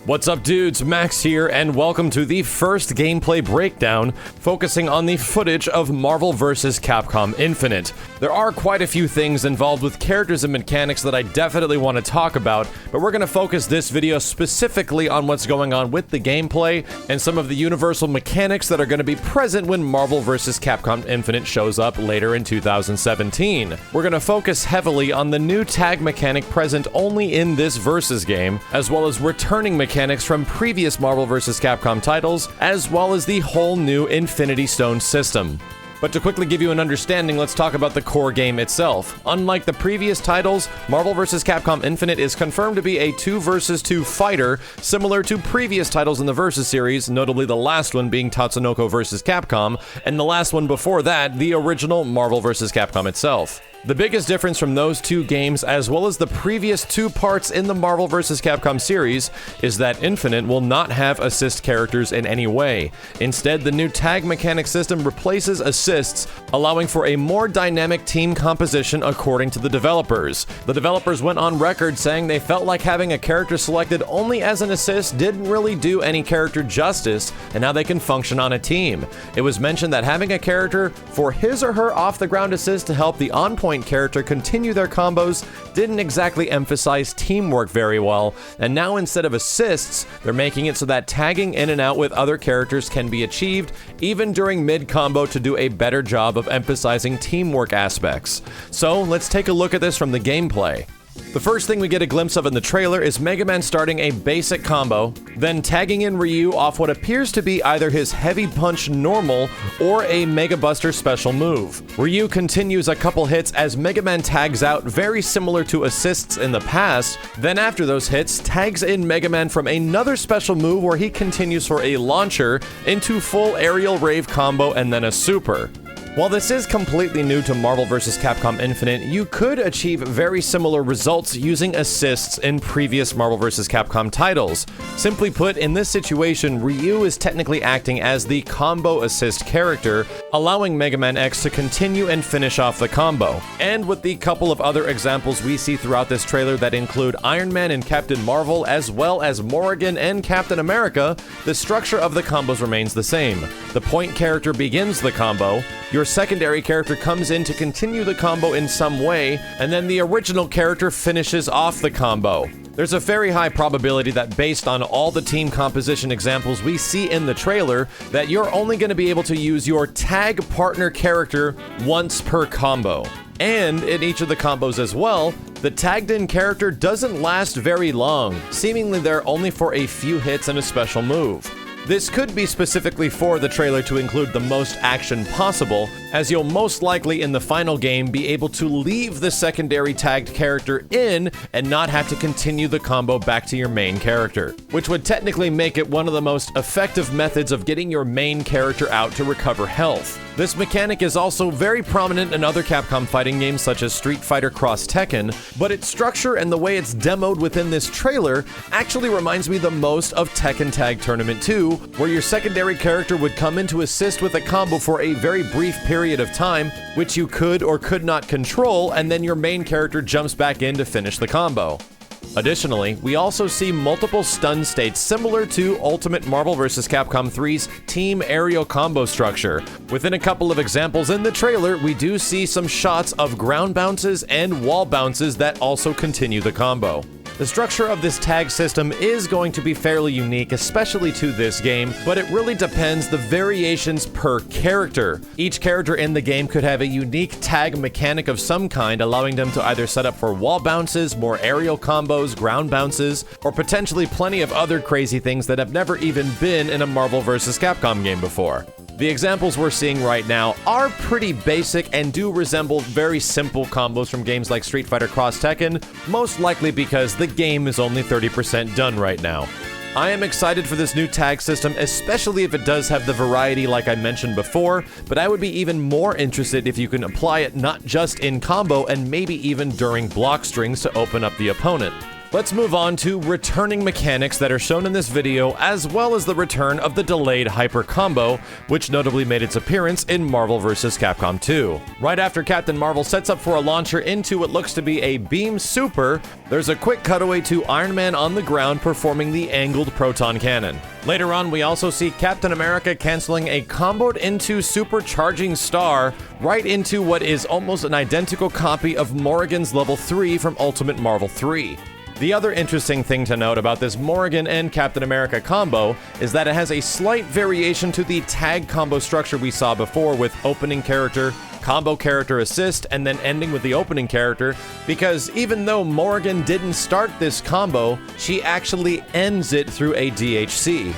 What's up, dudes? Max here, and welcome to the first gameplay breakdown focusing on the footage of Marvel vs. Capcom Infinite. There are quite a few things involved with characters and mechanics that I definitely want to talk about, but we're going to focus this video specifically on what's going on with the gameplay and some of the universal mechanics that are going to be present when Marvel vs. Capcom Infinite shows up later in 2017. We're going to focus heavily on the new tag mechanic present only in this Versus game, as well as returning mechanics from previous Marvel vs. Capcom titles, as well as the whole new Infinity Stone system. But to quickly give you an understanding, let's talk about the core game itself. Unlike the previous titles, Marvel vs. Capcom Infinite is confirmed to be a 2 vs. 2 fighter, similar to previous titles in the Versus series, notably the last one being Tatsunoko vs. Capcom, and the last one before that, the original Marvel vs. Capcom itself. The biggest difference from those two games, as well as the previous two parts in the Marvel vs. Capcom series, is that Infinite will not have assist characters in any way. Instead, the new tag mechanic system replaces assists, allowing for a more dynamic team composition according to the developers. The developers went on record saying they felt like having a character selected only as an assist didn't really do any character justice, and how they can function on a team. It was mentioned that having a character for his or her off-the-ground assist to help the on-point character continue their combos didn't exactly emphasize teamwork very well, and now instead of assists, they're making it so that tagging in and out with other characters can be achieved even during mid-combo to do a better job of emphasizing teamwork aspects. So let's take a look at this from the gameplay. The first thing we get a glimpse of in the trailer is Mega Man starting a basic combo, then tagging in Ryu off what appears to be either his Heavy Punch normal or a Mega Buster special move. Ryu continues a couple hits as Mega Man tags out, very similar to assists in the past, then after those hits, tags in Mega Man from another special move where he continues for a launcher into full aerial rave combo and then a super. While this is completely new to Marvel vs. Capcom Infinite, you could achieve very similar results using assists in previous Marvel vs. Capcom titles. Simply put, in this situation, Ryu is technically acting as the combo assist character, allowing Mega Man X to continue and finish off the combo. And with the couple of other examples we see throughout this trailer that include Iron Man and Captain Marvel, as well as Morrigan and Captain America, the structure of the combos remains the same. The point character begins the combo, your secondary character comes in to continue the combo in some way, and then the original character finishes off the combo. There's a very high probability that based on all the team composition examples we see in the trailer, that you're only going to be able to use your tag partner character once per combo. And in each of the combos as well, the tagged-in character doesn't last very long, seemingly there only for a few hits and a special move. This could be specifically for the trailer to include the most action possible, as you'll most likely in the final game be able to leave the secondary tagged character in and not have to continue the combo back to your main character, which would technically make it one of the most effective methods of getting your main character out to recover health. This mechanic is also very prominent in other Capcom fighting games such as Street Fighter X Tekken, but its structure and the way it's demoed within this trailer actually reminds me the most of Tekken Tag Tournament 2, where your secondary character would come in to assist with a combo for a very brief period of time, which you could or could not control, and then your main character jumps back in to finish the combo. Additionally, we also see multiple stun states similar to Ultimate Marvel vs. Capcom 3's Team Aerial combo structure. Within a couple of examples in the trailer, we do see some shots of ground bounces and wall bounces that also continue the combo. The structure of this tag system is going to be fairly unique, especially to this game, but it really depends the variations per character. Each character in the game could have a unique tag mechanic of some kind, allowing them to either set up for wall bounces, more aerial combos, ground bounces, or potentially plenty of other crazy things that have never even been in a Marvel vs. Capcom game before. The examples we're seeing right now are pretty basic and do resemble very simple combos from games like Street Fighter X Tekken, most likely because the game is only 30% done right now. I am excited for this new tag system, especially if it does have the variety like I mentioned before, but I would be even more interested if you can apply it not just in combo and maybe even during block strings to open up the opponent. Let's move on to returning mechanics that are shown in this video, as well as the return of the delayed hyper combo, which notably made its appearance in Marvel vs. Capcom 2. Right after Captain Marvel sets up for a launcher into what looks to be a beam super, there's a quick cutaway to Iron Man on the ground performing the angled proton cannon. Later on, we also see Captain America canceling a comboed into supercharging star right into what is almost an identical copy of Morrigan's level 3 from Ultimate Marvel 3. The other interesting thing to note about this Morrigan and Captain America combo is that it has a slight variation to the tag combo structure we saw before with opening character, combo character assist, and then ending with the opening character, because even though Morrigan didn't start this combo, she actually ends it through a DHC.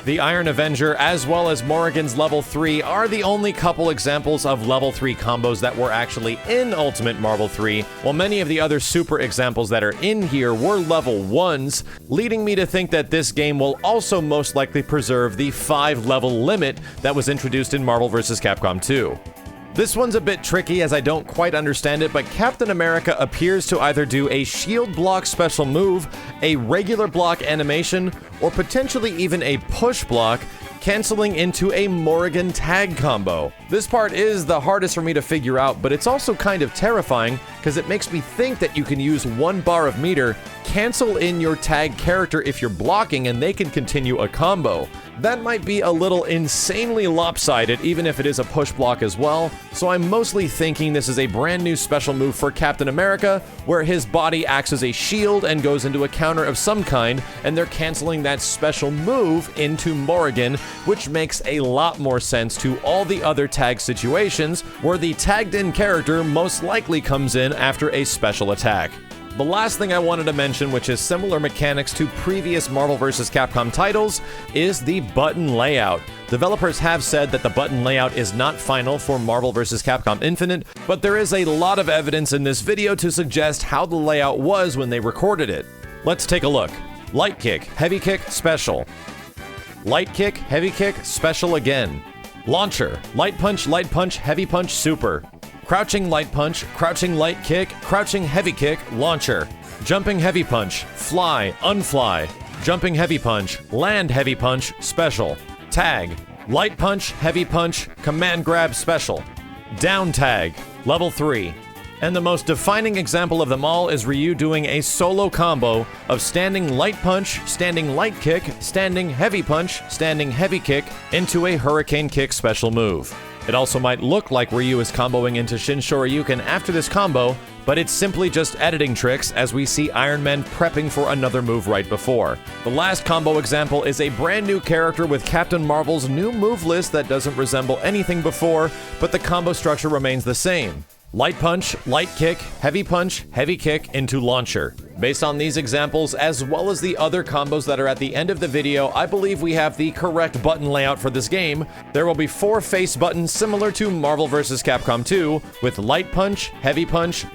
The Iron Avenger, as well as Morrigan's level 3, are the only couple examples of level 3 combos that were actually in Ultimate Marvel 3, while many of the other super examples that are in here were level 1s, leading me to think that this game will also most likely preserve the 5-level limit that was introduced in Marvel vs. Capcom 2. This one's a bit tricky as I don't quite understand it, but Captain America appears to either do a shield block special move, a regular block animation, or potentially even a push block, canceling into a Morrigan tag combo. This part is the hardest for me to figure out, but it's also kind of terrifying because it makes me think that you can use 1 bar of meter, cancel in your tag character if you're blocking, and they can continue a combo. That might be a little insanely lopsided, even if it is a push block as well, so I'm mostly thinking this is a brand new special move for Captain America, where his body acts as a shield and goes into a counter of some kind, and they're canceling that special move into Morrigan, which makes a lot more sense to all the other tag situations, where the tagged-in character most likely comes in after a special attack. The last thing I wanted to mention, which is similar mechanics to previous Marvel vs. Capcom titles, is the button layout. Developers have said that the button layout is not final for Marvel vs. Capcom Infinite, but there is a lot of evidence in this video to suggest how the layout was when they recorded it. Let's take a look. Light kick, heavy kick, special. Light kick, heavy kick, special again. Launcher, light punch, heavy punch, super. Crouching light punch, crouching light kick, crouching heavy kick, launcher. Jumping heavy punch, fly, unfly. Jumping heavy punch, land heavy punch, special. Tag, light punch, heavy punch, command grab, special. Down tag, level 3. And the most defining example of them all is Ryu doing a solo combo of standing light punch, standing light kick, standing heavy punch, standing heavy kick into a hurricane kick special move. It also might look like Ryu is comboing into Shin Shoryuken after this combo, but it's simply just editing tricks as we see Iron Man prepping for another move right before. The last combo example is a brand new character with Captain Marvel's new move list that doesn't resemble anything before, but the combo structure remains the same. Light punch, light kick, heavy punch, heavy kick into launcher. Based on these examples, as well as the other combos that are at the end of the video, I believe we have the correct button layout for this game. There will be 4 face buttons similar to Marvel vs. Capcom 2, with light punch,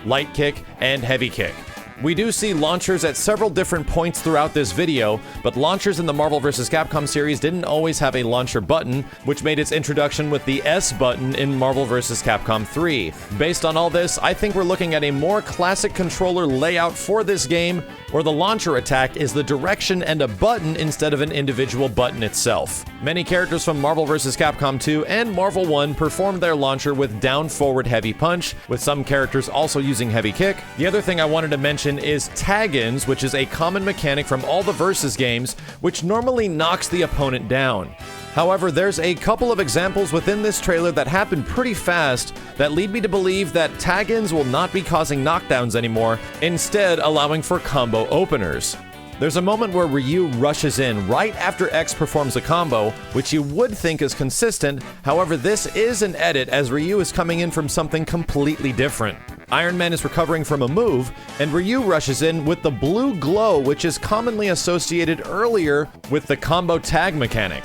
light kick, and heavy kick. We do see launchers at several different points throughout this video, but launchers in the Marvel vs. Capcom series didn't always have a launcher button, which made its introduction with the S button in Marvel vs. Capcom 3. Based on all this, I think we're looking at a more classic controller layout for this game, where the launcher attack is the direction and a button instead of an individual button itself. Many characters from Marvel vs. Capcom 2 and Marvel 1 performed their launcher with down-forward heavy punch, with some characters also using heavy kick. The other thing I wanted to mention is tag-ins, which is a common mechanic from all the Versus games, which normally knocks the opponent down. However, there's a couple of examples within this trailer that happen pretty fast that lead me to believe that tag-ins will not be causing knockdowns anymore, instead allowing for combo openers. There's a moment where Ryu rushes in right after X performs a combo, which you would think is consistent. However, this is an edit as Ryu is coming in from something completely different. Iron Man is recovering from a move, and Ryu rushes in with the blue glow, which is commonly associated earlier with the combo tag mechanic.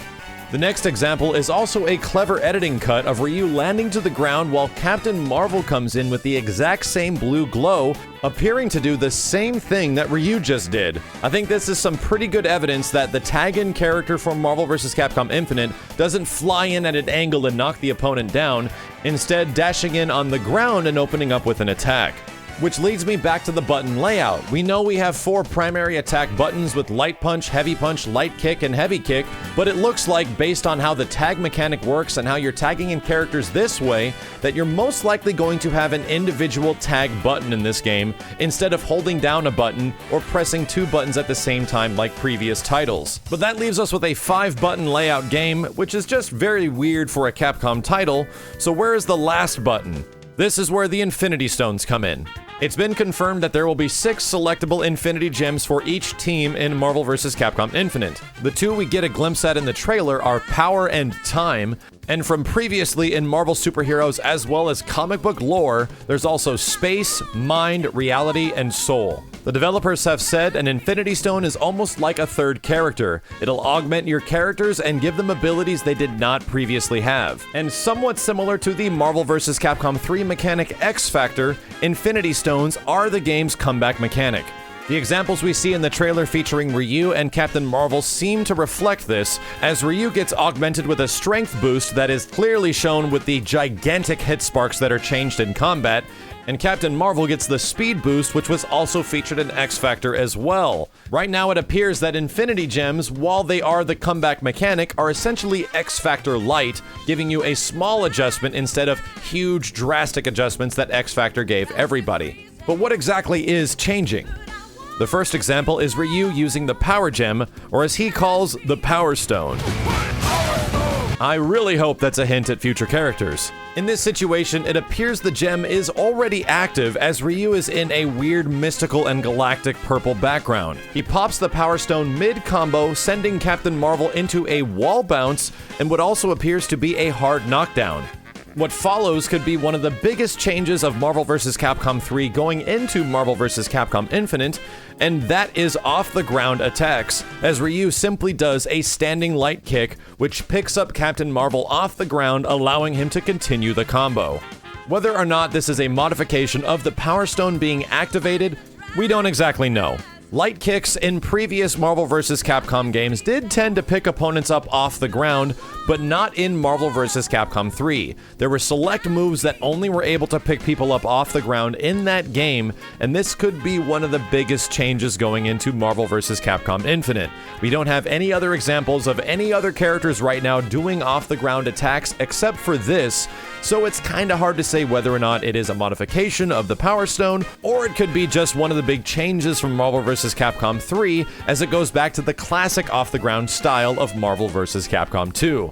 The next example is also a clever editing cut of Ryu landing to the ground while Captain Marvel comes in with the exact same blue glow, appearing to do the same thing that Ryu just did. I think this is some pretty good evidence that the tag-in character from Marvel vs. Capcom Infinite doesn't fly in at an angle and knock the opponent down, instead dashing in on the ground and opening up with an attack. Which leads me back to the button layout. We know we have 4 primary attack buttons with light punch, heavy punch, light kick, and heavy kick, but it looks like based on how the tag mechanic works and how you're tagging in characters this way, that you're most likely going to have an individual tag button in this game, instead of holding down a button or pressing 2 buttons at the same time like previous titles. But that leaves us with a 5-button layout game, which is just very weird for a Capcom title, so where is the last button? This is where the Infinity Stones come in. It's been confirmed that there will be 6 selectable Infinity Gems for each team in Marvel vs. Capcom Infinite. The 2 we get a glimpse at in the trailer are Power and Time, and from previously in Marvel superheroes as well as comic book lore, there's also Space, Mind, Reality, and Soul. The developers have said an Infinity Stone is almost like a third character. It'll augment your characters and give them abilities they did not previously have. And somewhat similar to the Marvel vs. Capcom 3 mechanic XFactor, Infinity Stones are the game's comeback mechanic. The examples we see in the trailer featuring Ryu and Captain Marvel seem to reflect this, as Ryu gets augmented with a strength boost that is clearly shown with the gigantic hit sparks that are changed in combat, and Captain Marvel gets the speed boost, which was also featured in XFactor as well. Right now it appears that Infinity Gems, while they are the comeback mechanic, are essentially XFactor light, giving you a small adjustment instead of huge drastic adjustments that XFactor gave everybody. But what exactly is changing? The first example is Ryu using the Power Gem, or as he calls, the Power Stone. I really hope that's a hint at future characters. In this situation, it appears the gem is already active as Ryu is in a weird mystical and galactic purple background. He pops the Power Stone mid-combo, sending Captain Marvel into a wall bounce and what also appears to be a hard knockdown. What follows could be one of the biggest changes of Marvel vs. Capcom 3 going into Marvel vs. Capcom Infinite, and that is off-the-ground attacks, as Ryu simply does a standing light kick, which picks up Captain Marvel off the ground, allowing him to continue the combo. Whether or not this is a modification of the Power Stone being activated, we don't exactly know. Light kicks in previous Marvel vs. Capcom games did tend to pick opponents up off the ground, but not in Marvel vs. Capcom 3. There were select moves that only were able to pick people up off the ground in that game, and this could be one of the biggest changes going into Marvel vs. Capcom Infinite. We don't have any other examples of any other characters right now doing off-the-ground attacks except for this, so it's kinda hard to say whether or not it is a modification of the Power Stone, or it could be just one of the big changes from Marvel vs. Capcom 3, as it goes back to the classic off-the-ground style of Marvel vs. Capcom 2.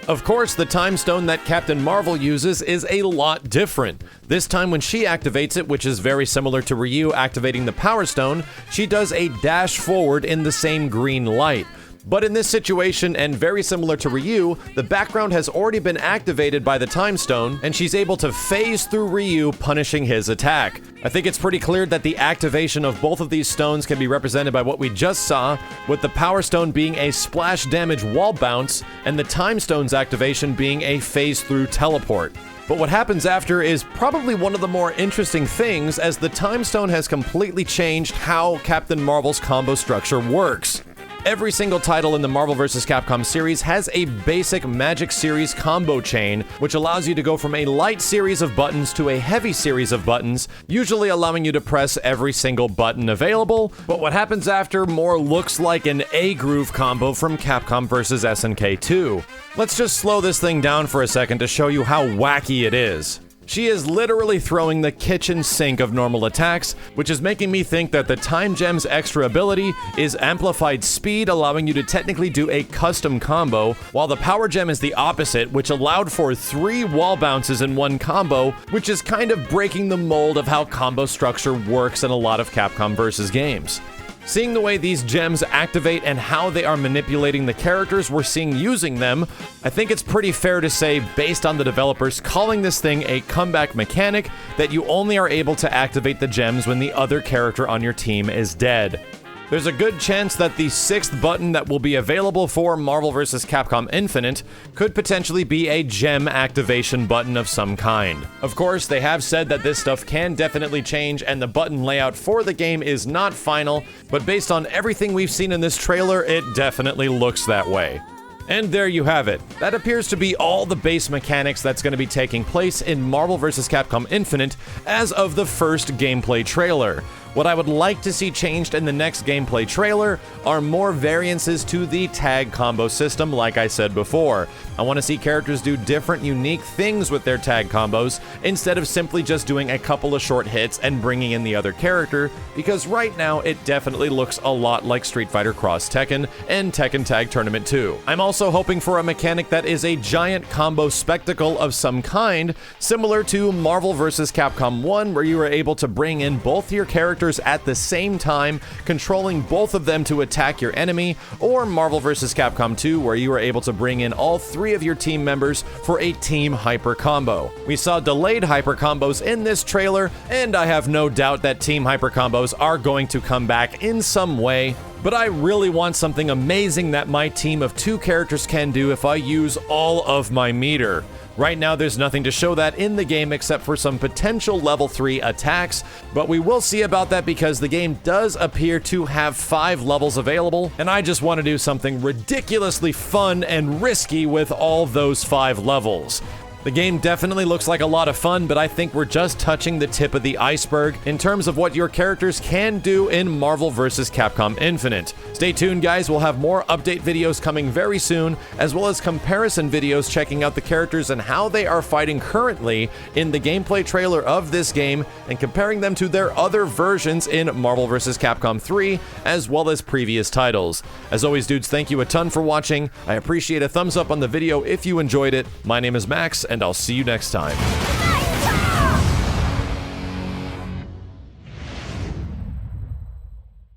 Of course, the Time Stone that Captain Marvel uses is a lot different. This time when she activates it, which is very similar to Ryu activating the Power Stone, she does a dash forward in the same green light. But in this situation, and very similar to Ryu, the background has already been activated by the Time Stone, and she's able to phase through Ryu, punishing his attack. I think it's pretty clear that the activation of both of these stones can be represented by what we just saw, with the Power Stone being a splash damage wall bounce, and the Time Stone's activation being a phase through teleport. But what happens after is probably one of the more interesting things, as the Time Stone has completely changed how Captain Marvel's combo structure works. Every single title in the Marvel vs. Capcom series has a basic Magic Series combo chain, which allows you to go from a light series of buttons to a heavy series of buttons, usually allowing you to press every single button available, but what happens after more looks like an A-groove combo from Capcom vs. SNK 2. Let's just slow this thing down for a second to show you how wacky it is. She is literally throwing the kitchen sink of normal attacks, which is making me think that the Time Gem's extra ability is amplified speed, allowing you to technically do a custom combo, while the Power Gem is the opposite, which allowed for 3 wall bounces in one combo, which is kind of breaking the mold of how combo structure works in a lot of Capcom vs. games. Seeing the way these gems activate and how they are manipulating the characters we're seeing using them, I think it's pretty fair to say, based on the developers calling this thing a comeback mechanic, that you only are able to activate the gems when the other character on your team is dead. There's a good chance that the 6th button that will be available for Marvel vs. Capcom Infinite could potentially be a gem activation button of some kind. Of course, they have said that this stuff can definitely change and the button layout for the game is not final, but based on everything we've seen in this trailer, it definitely looks that way. And there you have it. That appears to be all the base mechanics that's going to be taking place in Marvel vs. Capcom Infinite as of the first gameplay trailer. What I would like to see changed in the next gameplay trailer are more variances to the tag combo system, like I said before. I want to see characters do different, unique things with their tag combos, instead of simply just doing a couple of short hits and bringing in the other character, because right now it definitely looks a lot like Street Fighter Cross Tekken and Tekken Tag Tournament 2. I'm also hoping for a mechanic that is a giant combo spectacle of some kind, similar to Marvel vs. Capcom 1, where you were able to bring in both your characters at the same time, controlling both of them to attack your enemy, or Marvel vs. Capcom 2, where you were able to bring in all three of your team members for a team hyper combo. We saw delayed hyper combos in this trailer, and I have no doubt that team hyper combos are going to come back in some way. But I really want something amazing that my team of 2 characters can do if I use all of my meter. Right now, there's nothing to show that in the game except for some potential level 3 attacks, but we will see about that because the game does appear to have 5 levels available, and I just want to do something ridiculously fun and risky with all those 5 levels. The game definitely looks like a lot of fun, but I think we're just touching the tip of the iceberg in terms of what your characters can do in Marvel vs. Capcom Infinite. Stay tuned, guys. We'll have more update videos coming very soon, as well as comparison videos checking out the characters and how they are fighting currently in the gameplay trailer of this game and comparing them to their other versions in Marvel vs. Capcom 3, as well as previous titles. As always, dudes, thank you a ton for watching. I appreciate a thumbs up on the video if you enjoyed it. My name is Max, and I'll see you next time.